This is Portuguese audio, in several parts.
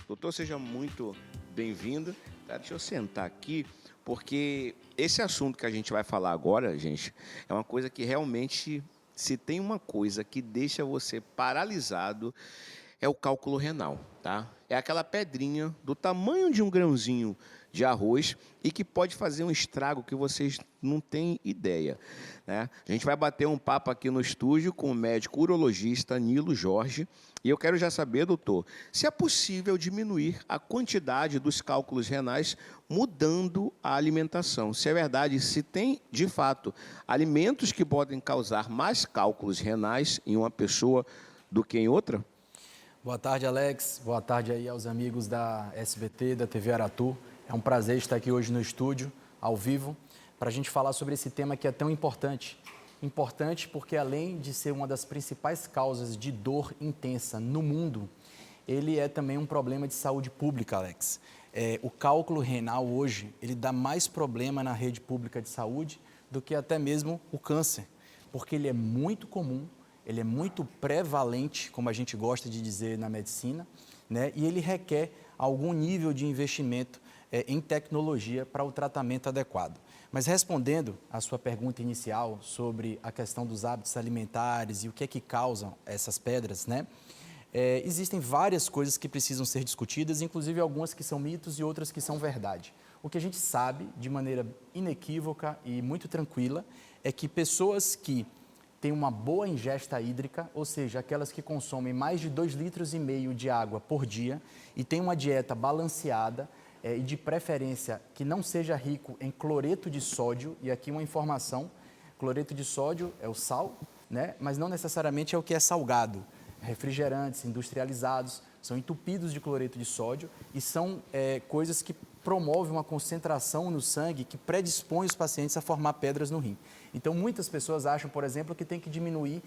Doutor, seja muito bem-vindo. Tá, deixa eu sentar aqui, porque esse assunto que a gente vai falar agora, gente, é uma coisa que realmente, se tem uma coisa que deixa você paralisado, é o cálculo renal, tá? É aquela pedrinha do tamanho de um grãozinho de arroz e que pode fazer um estrago que vocês não têm ideia, né? A gente vai bater um papo aqui no estúdio com o médico urologista Nilo Jorge e eu quero já saber, doutor, se é possível diminuir a quantidade dos cálculos renais mudando a alimentação. Se é verdade, se tem, de fato, alimentos que podem causar mais cálculos renais em uma pessoa do que em outra? Boa tarde, Alex. Boa tarde aí aos amigos da SBT, da TV Aratu. É um prazer estar aqui hoje no estúdio, ao vivo, para a gente falar sobre esse tema que é tão importante. Importante porque, além de ser uma das principais causas de dor intensa no mundo, ele é também um problema de saúde pública, Alex. O cálculo renal hoje, ele dá mais problema na rede pública de saúde do que até mesmo o câncer, porque ele é muito comum, ele é muito prevalente, como a gente gosta de dizer na medicina, né? E ele requer algum nível de investimento em tecnologia para o tratamento adequado. Mas respondendo à sua pergunta inicial sobre a questão dos hábitos alimentares e o que é que causam essas pedras, né? Existem várias coisas que precisam ser discutidas, inclusive algumas que são mitos e outras que são verdade. O que a gente sabe, de maneira inequívoca e muito tranquila, é que pessoas que têm uma boa ingesta hídrica, ou seja, aquelas que consomem mais de 2,5 litros de água por dia e têm uma dieta balanceada e de preferência que não seja rico em cloreto de sódio, e aqui uma informação, cloreto de sódio é o sal, né? Mas não necessariamente é o que é salgado. Refrigerantes industrializados são entupidos de cloreto de sódio e são coisas que promovem uma concentração no sangue que predispõe os pacientes a formar pedras no rim. Então, muitas pessoas acham, por exemplo, que tem que diminuir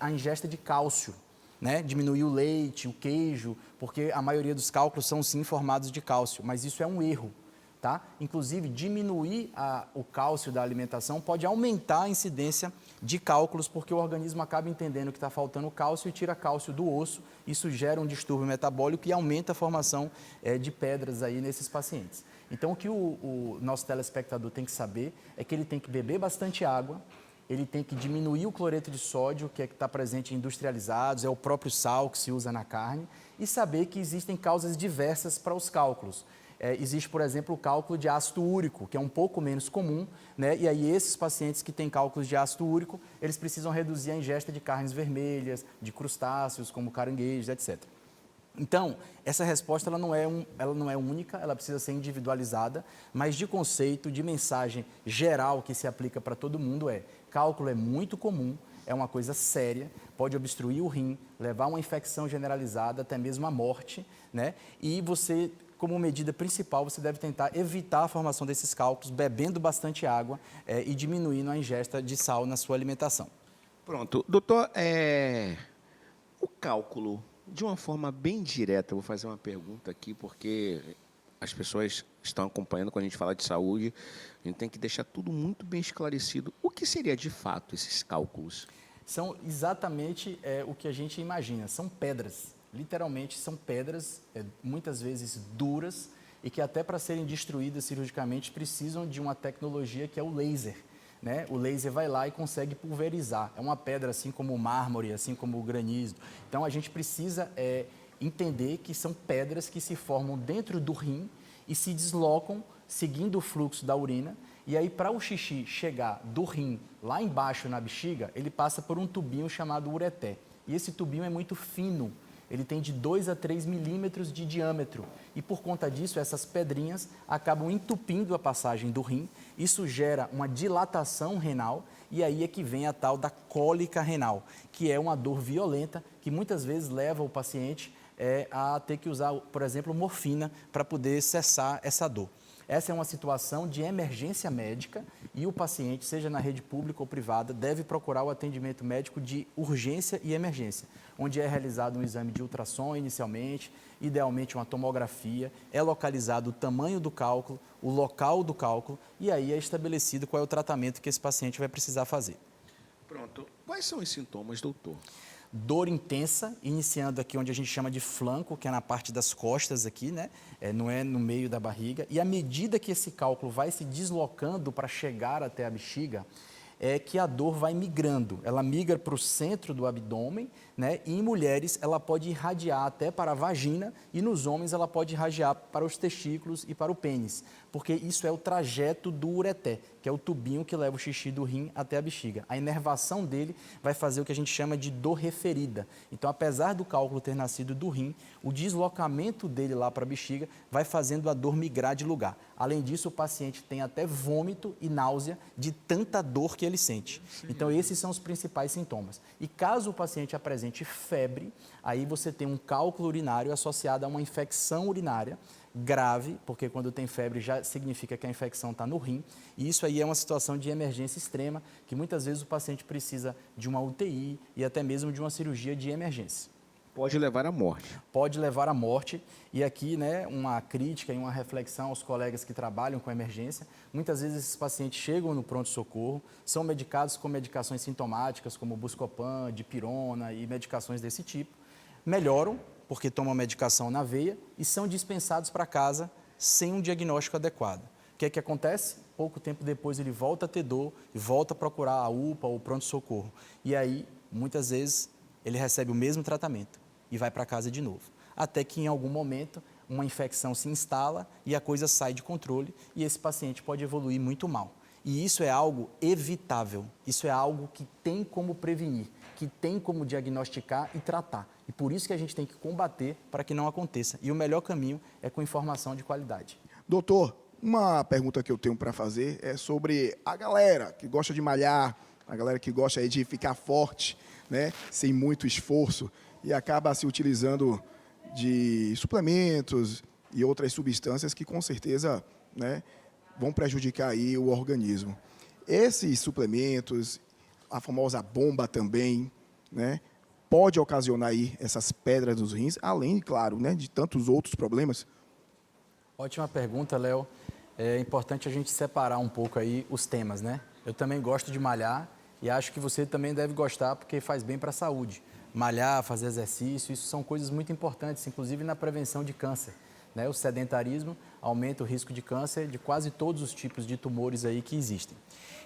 a ingesta de cálcio, né? Diminuir o leite, o queijo, porque a maioria dos cálculos são sim formados de cálcio, mas isso é um erro. Tá? Inclusive, diminuir o cálcio da alimentação pode aumentar a incidência de cálculos, porque o organismo acaba entendendo que está faltando cálcio e tira cálcio do osso. Isso gera um distúrbio metabólico e aumenta a formação de pedras aí nesses pacientes. Então, o que o nosso telespectador tem que saber é que ele tem que beber bastante água, ele tem que diminuir o cloreto de sódio, que está presente em industrializados, é o próprio sal que se usa na carne, e saber que existem causas diversas para os cálculos. Existe, por exemplo, o cálculo de ácido úrico, que é um pouco menos comum, né? E aí esses pacientes que têm cálculos de ácido úrico, eles precisam reduzir a ingesta de carnes vermelhas, de crustáceos, como caranguejos, etc. Então, essa resposta ela não é única, ela precisa ser individualizada, mas de conceito, de mensagem geral que se aplica para todo mundo cálculo é muito comum, é uma coisa séria, pode obstruir o rim, levar a uma infecção generalizada, até mesmo a morte, né? E você, como medida principal, você deve tentar evitar a formação desses cálculos, bebendo bastante água e diminuindo a ingesta de sal na sua alimentação. Pronto. Doutor, o cálculo, de uma forma bem direta, eu vou fazer uma pergunta aqui, porque as pessoas estão acompanhando quando a gente fala de saúde, a gente tem que deixar tudo muito bem esclarecido. O que seria, de fato, esses cálculos? São exatamente o que a gente imagina, são pedras. Literalmente são pedras, muitas vezes duras, e que até para serem destruídas cirurgicamente precisam de uma tecnologia que é o laser. Né? O laser vai lá e consegue pulverizar. É uma pedra assim como o mármore, assim como o granizo. Então a gente precisa entender que são pedras que se formam dentro do rim e se deslocam seguindo o fluxo da urina. E aí, para o xixi chegar do rim lá embaixo na bexiga, ele passa por um tubinho chamado ureté. E esse tubinho é muito fino. Ele tem de 2 a 3 milímetros de diâmetro e, por conta disso, essas pedrinhas acabam entupindo a passagem do rim. Isso gera uma dilatação renal e aí é que vem a tal da cólica renal, que é uma dor violenta que muitas vezes leva o paciente a ter que usar, por exemplo, morfina para poder cessar essa dor. Essa é uma situação de emergência médica e o paciente, seja na rede pública ou privada, deve procurar o atendimento médico de urgência e emergência, onde é realizado um exame de ultrassom inicialmente, idealmente uma tomografia, é localizado o tamanho do cálculo, o local do cálculo e aí é estabelecido qual é o tratamento que esse paciente vai precisar fazer. Pronto. Quais são os sintomas, doutor? dor intensa, iniciando aqui onde a gente chama de flanco, que é na parte das costas aqui, né? Não é no meio da barriga. E à medida que esse cálculo vai se deslocando para chegar até a bexiga, é que a dor vai migrando. Ela migra para o centro do abdômen, né? E em mulheres ela pode irradiar até para a vagina e nos homens ela pode irradiar para os testículos e para o pênis, porque isso é o trajeto do ureté, que é o tubinho que leva o xixi do rim até a bexiga. A inervação dele vai fazer o que a gente chama de dor referida. Então, apesar do cálculo ter nascido do rim, o deslocamento dele lá para a bexiga vai fazendo a dor migrar de lugar. Além disso, o paciente tem até vômito e náusea de tanta dor que ele sente. Então, esses são os principais sintomas. E caso o paciente apresente febre, aí você tem um cálculo urinário associado a uma infecção urinária grave, porque quando tem febre já significa que a infecção está no rim, e isso aí é uma situação de emergência extrema, que muitas vezes o paciente precisa de uma UTI e até mesmo de uma cirurgia de emergência. Pode levar à morte. Pode levar à morte, e aqui, né, uma crítica e uma reflexão aos colegas que trabalham com emergência. Muitas vezes esses pacientes chegam no pronto-socorro, são medicados com medicações sintomáticas, como Buscopan, dipirona e medicações desse tipo, melhoram, porque tomam medicação na veia, e são dispensados para casa sem um diagnóstico adequado. O que é que acontece? Pouco tempo depois ele volta a ter dor e volta a procurar a UPA ou o pronto-socorro. E aí, muitas vezes, ele recebe o mesmo tratamento e vai para casa de novo. Até que em algum momento uma infecção se instala e a coisa sai de controle e esse paciente pode evoluir muito mal. E isso é algo evitável, isso é algo que tem como prevenir, que tem como diagnosticar e tratar. E por isso que a gente tem que combater para que não aconteça. E o melhor caminho é com informação de qualidade. Doutor, uma pergunta que eu tenho para fazer é sobre a galera que gosta de malhar, a galera que gosta aí de ficar forte, né, sem muito esforço, e acaba se utilizando de suplementos e outras substâncias que com certeza, né, vão prejudicar aí o organismo. Esses suplementos, a famosa bomba também, né, pode ocasionar aí essas pedras dos rins, além, claro, né, de tantos outros problemas. Ótima pergunta, Léo. É importante a gente separar um pouco aí os temas, né? Eu também gosto de malhar e acho que você também deve gostar porque faz bem para a saúde. Malhar, fazer exercício, isso são coisas muito importantes, inclusive na prevenção de câncer, né? O sedentarismo aumenta o risco de câncer de quase todos os tipos de tumores aí que existem.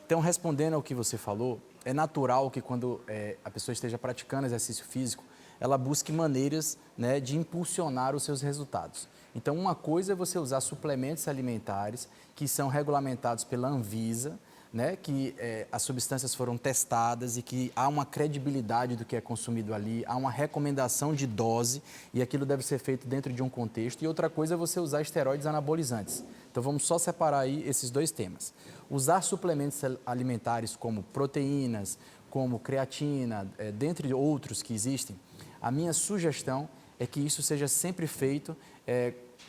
Então, respondendo ao que você falou, é natural que quando a pessoa esteja praticando exercício físico, ela busque maneiras, né, de impulsionar os seus resultados. Então, uma coisa é você usar suplementos alimentares que são regulamentados pela Anvisa, né, que as substâncias foram testadas e que há uma credibilidade do que é consumido ali, há uma recomendação de dose e aquilo deve ser feito dentro de um contexto. E outra coisa é você usar esteroides anabolizantes. Então, vamos só separar aí esses dois temas. Usar suplementos alimentares como proteínas, como creatina, dentre outros que existem, a minha sugestão é que isso seja sempre feito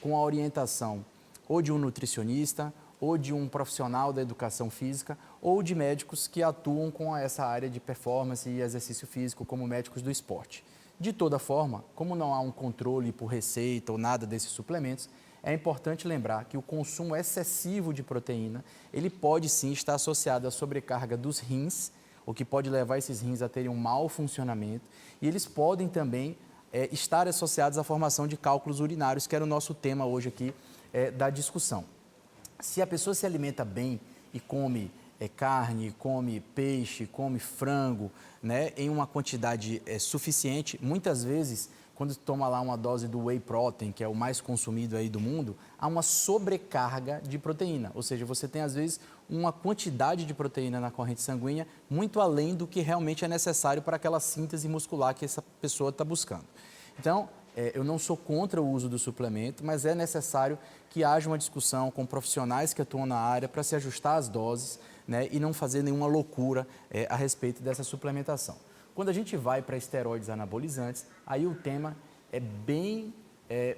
com a orientação ou de um nutricionista, ou de um profissional da educação física, ou de médicos que atuam com essa área de performance e exercício físico, como médicos do esporte. De toda forma, como não há um controle por receita ou nada desses suplementos, é importante lembrar que o consumo excessivo de proteína, ele pode sim estar associado à sobrecarga dos rins, o que pode levar esses rins a terem um mau funcionamento, e eles podem também estar associados à formação de cálculos urinários, que era o nosso tema hoje aqui da discussão. Se a pessoa se alimenta bem e come carne, come peixe, come frango, né, em uma quantidade suficiente, muitas vezes, quando toma lá uma dose do whey protein, que é o mais consumido aí do mundo, há uma sobrecarga de proteína. Ou seja, você tem, às vezes, uma quantidade de proteína na corrente sanguínea muito além do que realmente é necessário para aquela síntese muscular que essa pessoa está buscando. Então, eu não sou contra o uso do suplemento, mas é necessário que haja uma discussão com profissionais que atuam na área para se ajustar às doses, né, e não fazer nenhuma loucura a respeito dessa suplementação. Quando a gente vai para esteroides anabolizantes, aí o tema é bem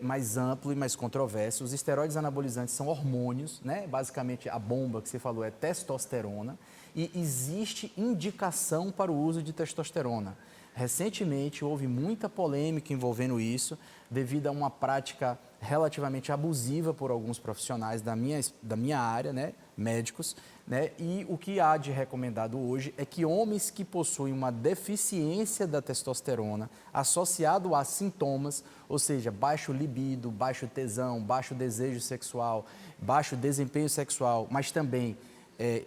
mais amplo e mais controverso. Os esteroides anabolizantes são hormônios, né? Basicamente a bomba que você falou é testosterona e existe indicação para o uso de testosterona. Recentemente houve muita polêmica envolvendo isso, devido a uma prática relativamente abusiva por alguns profissionais da minha área, né, médicos, né, e o que há de recomendado hoje é que homens que possuem uma deficiência da testosterona associado a sintomas, ou seja, baixo libido, baixo tesão, baixo desejo sexual, baixo desempenho sexual, mas também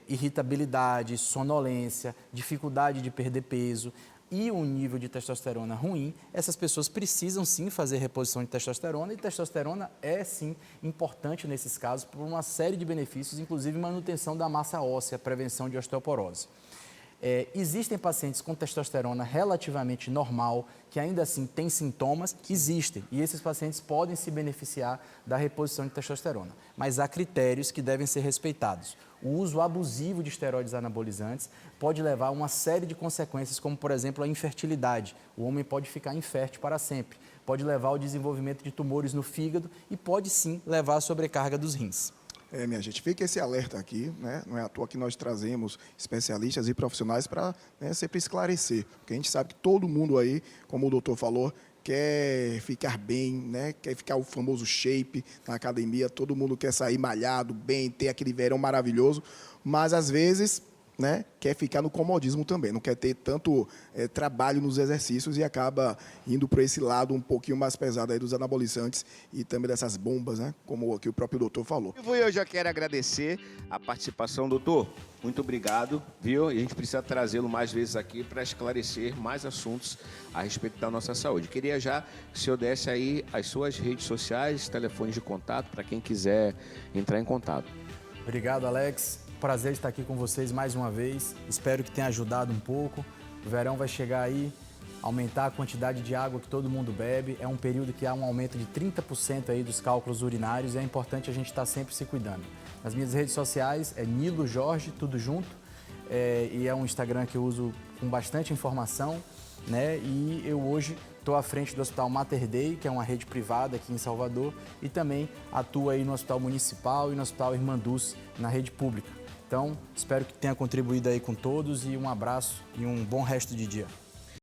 irritabilidade, sonolência, dificuldade de perder peso, e um nível de testosterona ruim, essas pessoas precisam sim fazer reposição de testosterona, e testosterona é sim importante nesses casos por uma série de benefícios, inclusive manutenção da massa óssea, prevenção de osteoporose. Existem pacientes com testosterona relativamente normal, que ainda assim têm sintomas, existem, e esses pacientes podem se beneficiar da reposição de testosterona, mas há critérios que devem ser respeitados. O uso abusivo de esteroides anabolizantes pode levar a uma série de consequências, como, por exemplo, a infertilidade. O homem pode ficar infértil para sempre, pode levar ao desenvolvimento de tumores no fígado e pode, sim, levar à sobrecarga dos rins. Minha gente, fica esse alerta aqui, né? Não é à toa que nós trazemos especialistas e profissionais para, né, sempre esclarecer, porque a gente sabe que todo mundo aí, como o doutor falou, quer ficar bem, né? Quer ficar o famoso shape na academia, todo mundo quer sair malhado, bem, ter aquele verão maravilhoso, mas às vezes, né, quer ficar no comodismo também, não quer ter tanto trabalho nos exercícios e acaba indo para esse lado um pouquinho mais pesado aí dos anabolizantes e também dessas bombas, né, como aqui o próprio doutor falou. Eu já quero agradecer a participação, doutor. Muito obrigado, viu? E a gente precisa trazê-lo mais vezes aqui para esclarecer mais assuntos a respeito da nossa saúde. Queria já que o senhor desse aí as suas redes sociais, telefones de contato, para quem quiser entrar em contato. Obrigado, Alex. Prazer estar aqui com vocês mais uma vez. Espero que tenha ajudado um pouco. O verão vai chegar aí, aumentar a quantidade de água que todo mundo bebe. É um período que há um aumento de 30% aí dos cálculos urinários e é importante a gente estar sempre se cuidando. Nas minhas redes sociais é Nilo Jorge, tudo junto. E é um Instagram que eu uso com bastante informação, né? E eu hoje estou à frente do Hospital Mater Dei, que é uma rede privada aqui em Salvador, e também atuo aí no Hospital Municipal e no Hospital Irmanduz, na rede pública. Então, espero que tenha contribuído aí com todos e um abraço e um bom resto de dia.